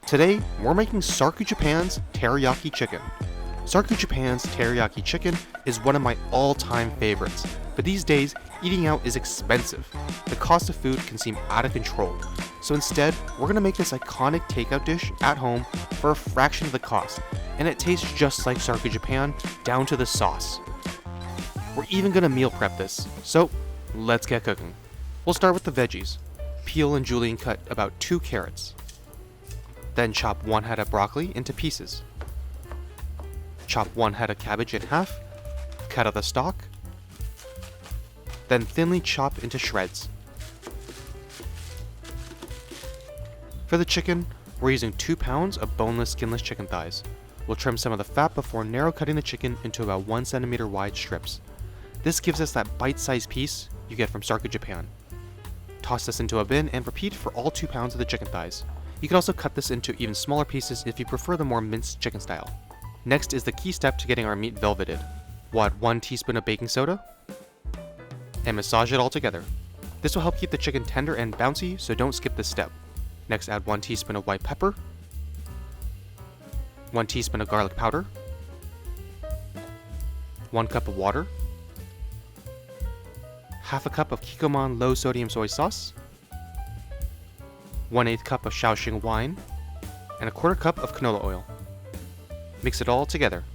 Today, we're making Sarku Japan's Teriyaki Chicken. Sarku Japan's Teriyaki Chicken is one of my all-time favorites, but these days, eating out is expensive. The cost of food can seem out of control, so instead, we're gonna make this iconic takeout dish at home for a fraction of the cost, and it tastes just like Sarku Japan, down to the sauce. We're even gonna meal prep this, so let's get cooking. We'll start with the veggies. Peel and julienne cut about 2 carrots. Then chop 1 head of broccoli into pieces. Chop 1 head of cabbage in half, cut out the stalk, then thinly chop into shreds. For the chicken, we're using 2 pounds of boneless, skinless chicken thighs. We'll trim some of the fat before narrow cutting the chicken into about 1 centimeter wide strips. This gives us that bite-sized piece you get from Sarku Japan. Toss this into a bin and repeat for all 2 pounds of the chicken thighs. You can also cut this into even smaller pieces if you prefer the more minced chicken style. Next is the key step to getting our meat velveted. We'll add 1 teaspoon of baking soda and massage it all together. This will help keep the chicken tender and bouncy, so don't skip this step. Next, add 1 teaspoon of white pepper, 1 teaspoon of garlic powder, 1 cup of water, half a cup of kikkoman low sodium soy sauce, 1/8 cup of shaoxing wine, and a 1/4 cup of canola oil. Mix it all together.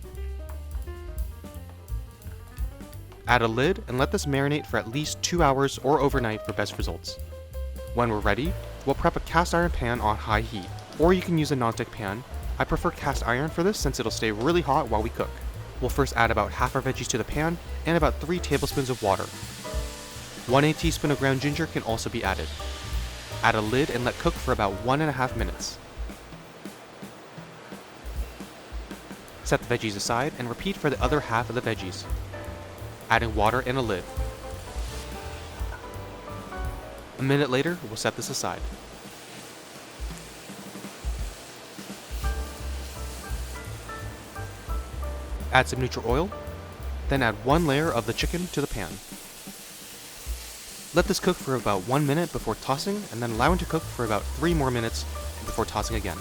Add a lid and let this marinate for at least 2 hours or overnight for best results. When we're ready, we'll prep a cast iron pan on high heat, or you can use a nonstick pan. I prefer cast iron for this since it'll stay really hot while we cook. We'll first add about half our veggies to the pan and about 3 tablespoons of water. 1/8 teaspoon of ground ginger can also be added. Add a lid and let cook for about 1.5 minutes. Set the veggies aside and repeat for the other half of the veggies, adding water and a lid. A minute later, we'll set this aside. Add some neutral oil, then add 1 layer of the chicken to the pan. Let this cook for about 1 minute before tossing, and then allow it to cook for about 3 more minutes before tossing again.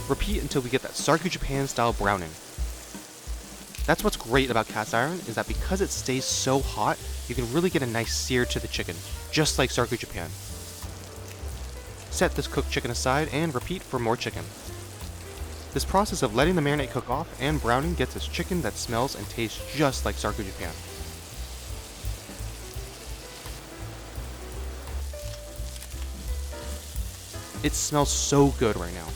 Repeat until we get that Sarku Japan style browning. That's what's great about cast iron, is that because it stays so hot, you can really get a nice sear to the chicken, just like Sarku Japan. Set this cooked chicken aside and repeat for more chicken. This process of letting the marinade cook off and browning gets us chicken that smells and tastes just like Sarku Japan. It smells so good right now.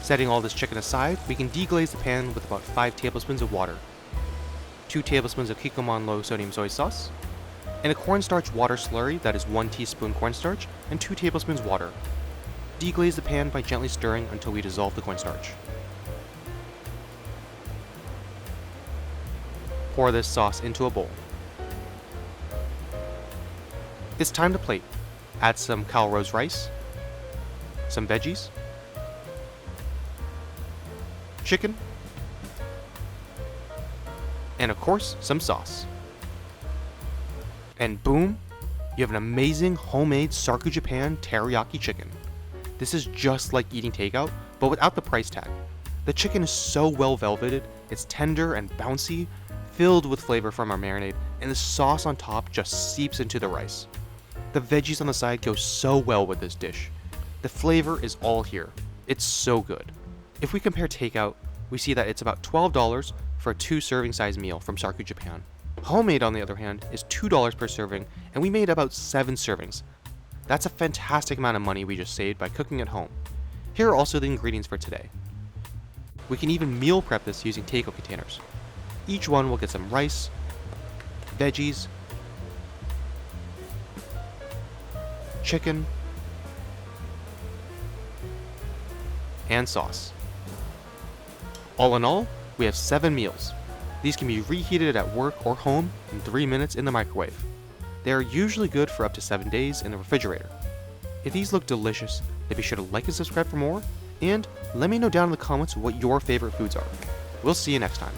Setting all this chicken aside, we can deglaze the pan with about 5 tablespoons of water, 2 tablespoons of kikkoman low sodium soy sauce, and a cornstarch water slurry that is 1 teaspoon cornstarch and 2 tablespoons water. Deglaze the pan by gently stirring until we dissolve the cornstarch. Pour this sauce into a bowl. It's time to plate. Add some calrose rice, some veggies, chicken, and of course, some sauce. And boom, you have an amazing homemade Sarku Japan Teriyaki Chicken. This is just like eating takeout, but without the price tag. The chicken is so well velveted, it's tender and bouncy, filled with flavor from our marinade, and the sauce on top just seeps into the rice. The veggies on the side go so well with this dish. The flavor is all here. It's so good. If we compare takeout, we see that it's about $12 for a 2 serving size meal from Sarku Japan. Homemade, on the other hand, is $2 per serving, and we made about 7 servings. That's a fantastic amount of money we just saved by cooking at home. Here are also the ingredients for today. We can even meal prep this using takeout containers. Each one will get some rice, veggies, chicken, and sauce. All in all, we have 7 meals. These can be reheated at work or home in 3 minutes in the microwave. They are usually good for up to 7 days in the refrigerator. If these look delicious, then be sure to like and subscribe for more, And let me know down in the comments what your favorite foods are. We'll see you next time.